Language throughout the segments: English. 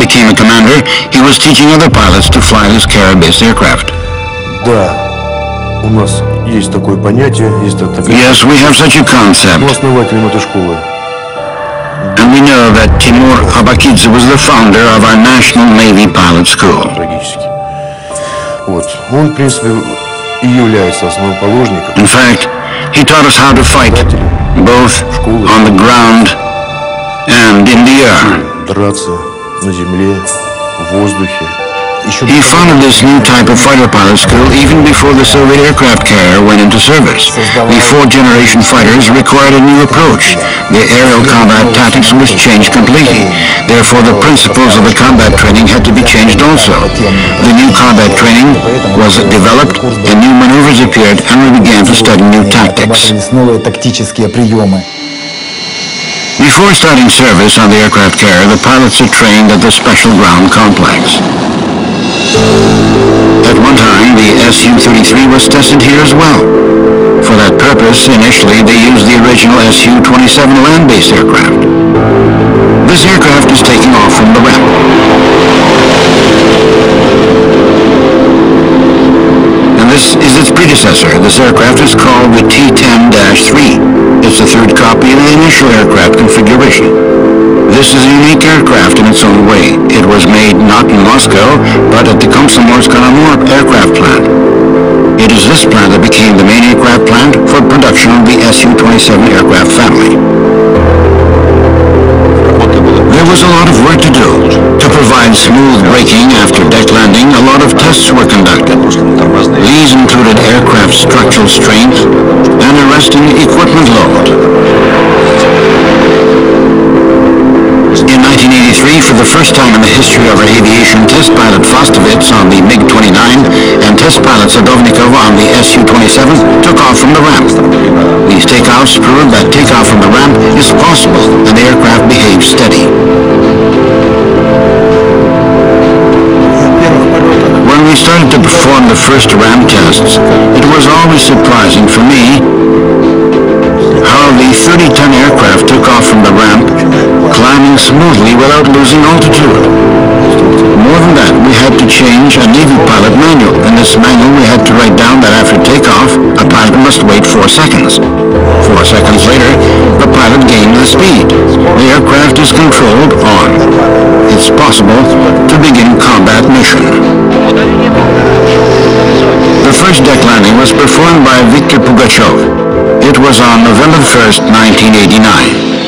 became a commander, he was teaching other pilots to fly his carrier-based aircraft. Да, у нас есть такое понятие, есть такая... Yes, we have such a concept. Он основателем этой школы. And we know that Timur Abakidze was the founder of our National Navy Pilot School. Трагически. Вот. Он, в принципе, и является основоположником. In fact, he taught us how to fight, both on the ground and in the air. Драться на земле, в воздухе. He founded this new type of fighter pilot school even before the Soviet aircraft carrier went into service. The fourth-generation fighters required a new approach. The aerial combat tactics was changed completely. Therefore, the principles of the combat training had to be changed also. The new combat training was developed, and new maneuvers appeared, and we began to study new tactics. Before starting service on the aircraft carrier, the pilots are trained at the Special Ground Complex. At one time, the Su-33 was tested here as well. For that purpose, initially, they used the original Su-27 land-based aircraft. This aircraft is taking off from the ramp. And this is its predecessor. This aircraft is called the T-10-3. It's the third copy of the initial aircraft configuration. This is a unique aircraft in its own way. It was made not in Moscow, but at the Komsomolsk-on-Amur aircraft plant. It is this plant that became the main aircraft plant for production of the Su-27 aircraft family. There was a lot of work to do. To provide smooth braking after deck landing, a lot of tests were conducted. These included aircraft structural strength and arresting equipment load. In 1983, for the first time in the history of our aviation, test pilot Fostovitz on the MiG-29 and test pilot Sadovnikov on the Su-27 took off from the ramp. These takeoffs proved that takeoff from the ramp is possible and the aircraft behaves steady. When we started to perform the first ramp tests, it was always surprising for me how the 30-ton aircraft took off from the ramp, climbing smoothly without losing altitude. More than that, we had to change a Navy pilot manual. In this manual, we had to write down that after takeoff, a pilot must wait 4 seconds. 4 seconds later, the pilot gained the speed. The aircraft is controlled on. It's possible to begin combat mission. The first deck landing was performed by Viktor Pugachev. It was on November 1st, 1989.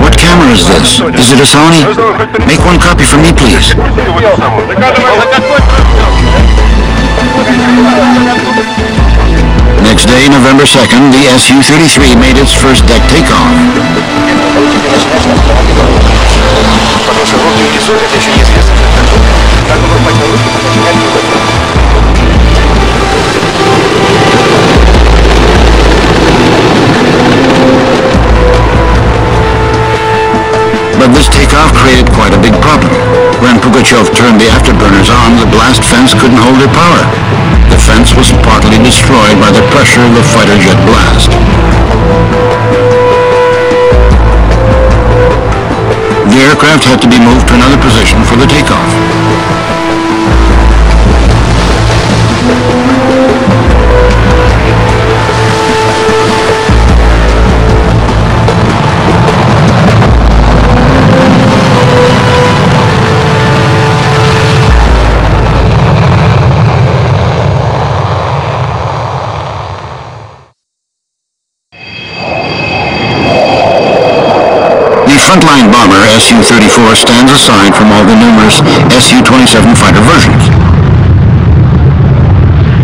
What camera is this? Is it a Sony? Make one copy for me, please. Next day, November 2nd, the Su-33 made its first deck takeoff. But this takeoff created quite a big problem. When Pugachev turned the afterburners on, the blast fence couldn't hold their power. The fence was partly destroyed by the pressure of the fighter jet blast. The aircraft had to be moved to another position for the takeoff. The frontline bomber Su-34 stands aside from all the numerous Su-27 fighter versions.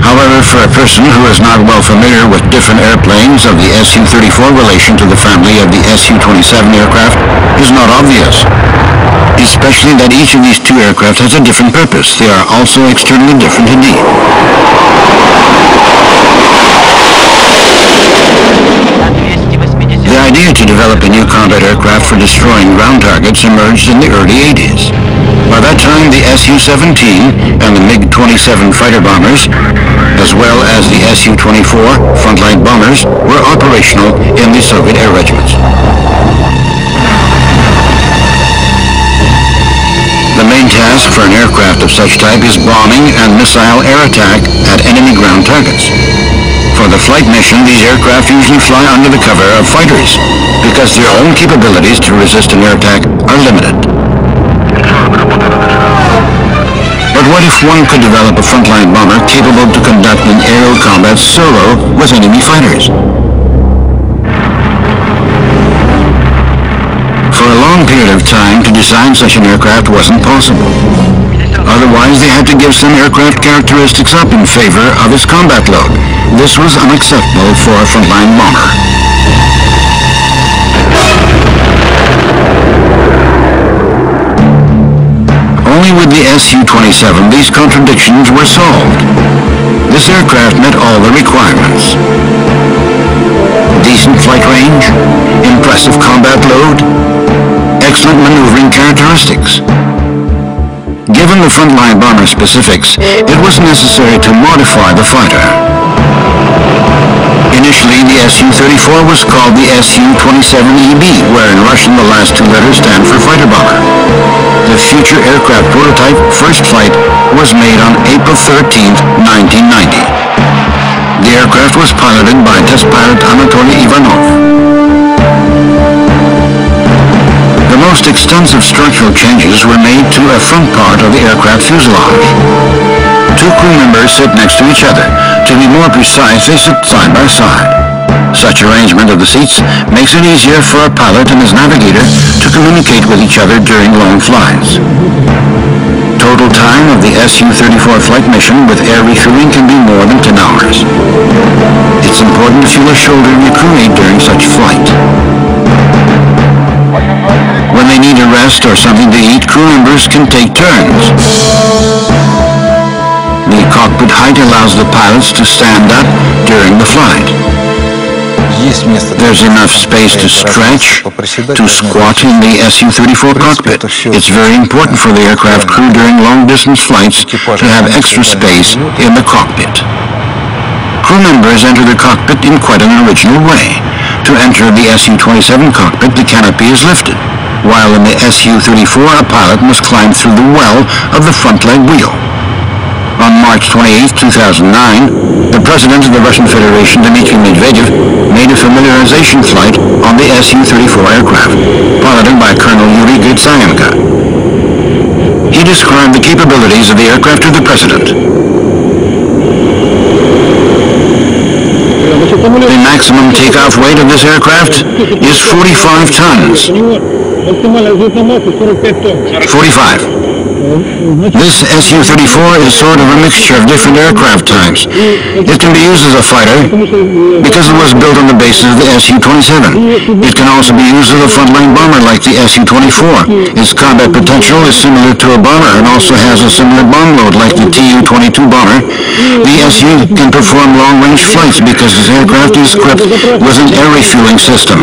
However, for a person who is not well familiar with different airplanes of the Su-34, relation to the family of the Su-27 aircraft is not obvious. especially that each of these two aircraft has a different purpose. They are also externally different indeed. The idea to develop a new combat aircraft for destroying ground targets emerged in the early 80s. By that time, the Su-17 and the MiG-27 fighter bombers, as well as the Su-24 frontline bombers, were operational in the Soviet air regiments. The main task for an aircraft of such type is bombing and missile air attack at enemy ground targets. For the flight mission, these aircraft usually fly under the cover of fighters because their own capabilities to resist an air attack are limited. But what if one could develop a frontline bomber capable to conduct an aerial combat solo with enemy fighters? For a long period of time, to design such an aircraft wasn't possible. Otherwise, they had to give some aircraft characteristics up in favor of its combat load. This was unacceptable for a frontline bomber. Only with the Su-27 these contradictions were solved. This aircraft met all the requirements. Decent flight range, impressive combat load, excellent maneuvering characteristics. Given the frontline bomber specifics, it was necessary to modify the fighter. Initially, the Su-34 was called the Su-27EB, where in Russian the last two letters stand for fighter bomber. The future aircraft prototype first flight was made on April 13, 1990. The aircraft was piloted by test pilot Anatoly Ivanov. The most extensive structural changes were made to a front part of the aircraft fuselage. Two crew members sit next to each other. To be more precise, they sit side by side. Such arrangement of the seats makes it easier for a pilot and his navigator to communicate with each other during long flights. Total time of the Su-34 flight mission with air refueling can be more than 10 hours. It's important to feel a shoulder in your crewmate during such flight. When they need a rest or something to eat, crew members can take turns. The cockpit height allows the pilots to stand up during the flight. There's enough space to stretch, to squat in the Su-34 cockpit. It's very important for the aircraft crew during long-distance flights to have extra space in the cockpit. Crew members enter the cockpit in quite an original way. To enter the Su-27 cockpit, the canopy is lifted, while in the Su-34, a pilot must climb through the well of the front leg wheel. On March 28, 2009, the President of the Russian Federation, Dmitry Medvedev, made a familiarization flight on the Su-34 aircraft, piloted by Colonel Yuri Gritsayenko. He described the capabilities of the aircraft to the President. The maximum takeoff weight of this aircraft is 45 tons. 45. This Su-34 is sort of a mixture of different aircraft types. It can be used as a fighter because it was built on the basis of the Su-27. It can also be used as a frontline bomber like the Su-24. Its combat potential is similar to a bomber and also has a similar bomb load like the Tu-22 bomber. The Su can perform long-range flights because this aircraft is equipped with an air refueling system.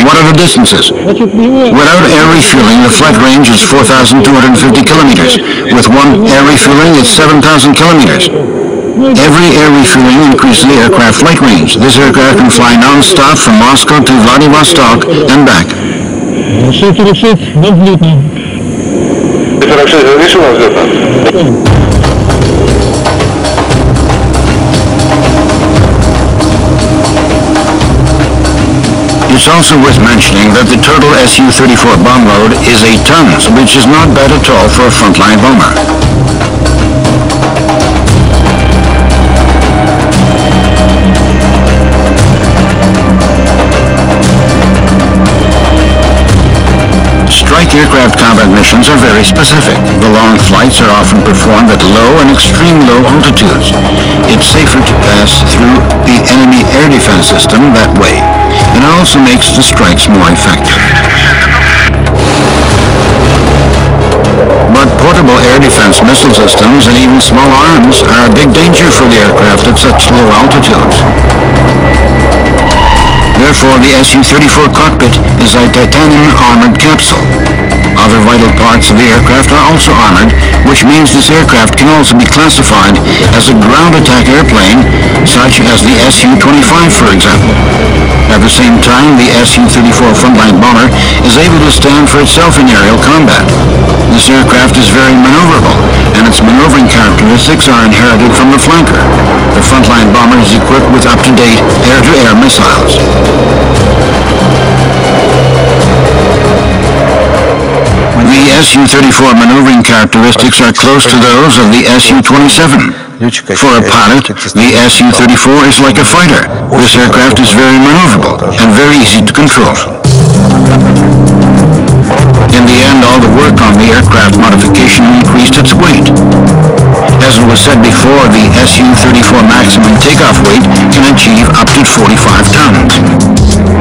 What are the distances? Without air refueling, the flight range is 4,250 kilometers. With one air refueling, it's 7,000 kilometers. Every air refueling increases the aircraft flight range. This aircraft can fly non-stop from Moscow to Vladivostok and back. Su-36 взлетно. Su-36 разрешено взлетно? It's also worth mentioning that the total Su-34 bomb load is 8 tons, which is not bad at all for a frontline bomber. Strike aircraft combat missions are very specific. The long flights are often performed at low and extreme low altitudes. It's safer to pass through the enemy air defense system that way, and it also makes the strikes more effective. reliable air defense missile systems and even small arms are a big danger for the aircraft at such low altitudes. Therefore, the Su-34 cockpit is a titanium armored capsule. Other vital parts of the aircraft are also armored, which means this aircraft can also be classified as a ground attack airplane, such as the Su-25, for example. At the same time, the Su-34 frontline bomber is able to stand for itself in aerial combat. This aircraft is very maneuverable, and its maneuvering characteristics are inherited from the flanker. The frontline bomber is equipped with up-to-date air-to-air missiles. The Su-34 maneuvering characteristics are close to those of the Su-27. For a pilot, the Su-34 is like a fighter. This aircraft is very maneuverable and very easy to control. In the end, all the work on the aircraft modification increased its weight. As it was said before, the Su-34 maximum takeoff weight can achieve up to 45 tons.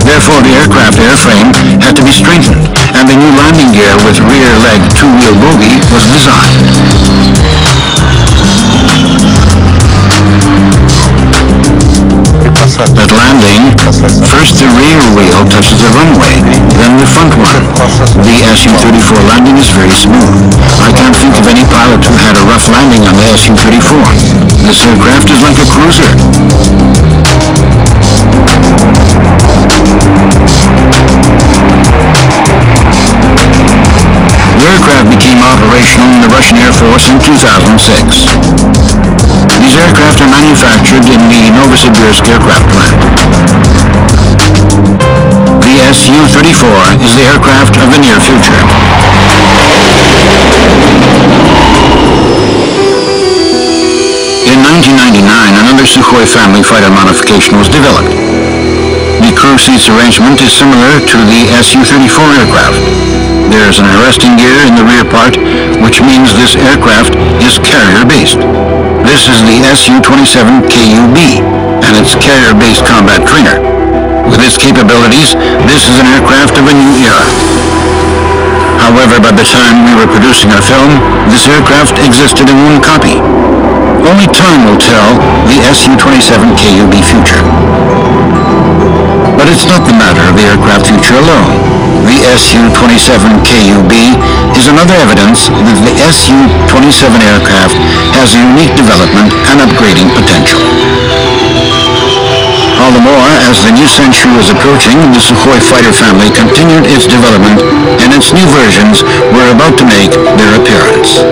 Therefore, the aircraft airframe had to be strengthened, and the new landing gear with rear leg two-wheel bogie was designed. At landing, first the rear wheel touches the runway, then the front one. The Su-34 landing is very smooth. I can't think of any pilot who had a rough landing on the Su-34. This aircraft is like a cruiser. The aircraft became operational in the Russian Air Force in 2006. These aircraft are manufactured in the Novosibirsk aircraft plant. The Su-34 is the aircraft of the near future. In 1999, another Sukhoi family fighter modification was developed. The crew seats arrangement is similar to the Su-34 aircraft. There is an arresting gear in the rear part, which means this aircraft is carrier-based. This is the Su-27KUB, and its carrier-based combat trainer. With its capabilities, this is an aircraft of a new era. However, by the time we were producing our film, this aircraft existed in one copy. Only time will tell the Su-27KUB future. But it's not the matter of the aircraft future alone. The Su-27KUB is another evidence that the Su-27 aircraft has a unique development and upgrading potential. All the more, as the new century was approaching, the Sukhoi fighter family continued its development, and its new versions were about to make their appearance.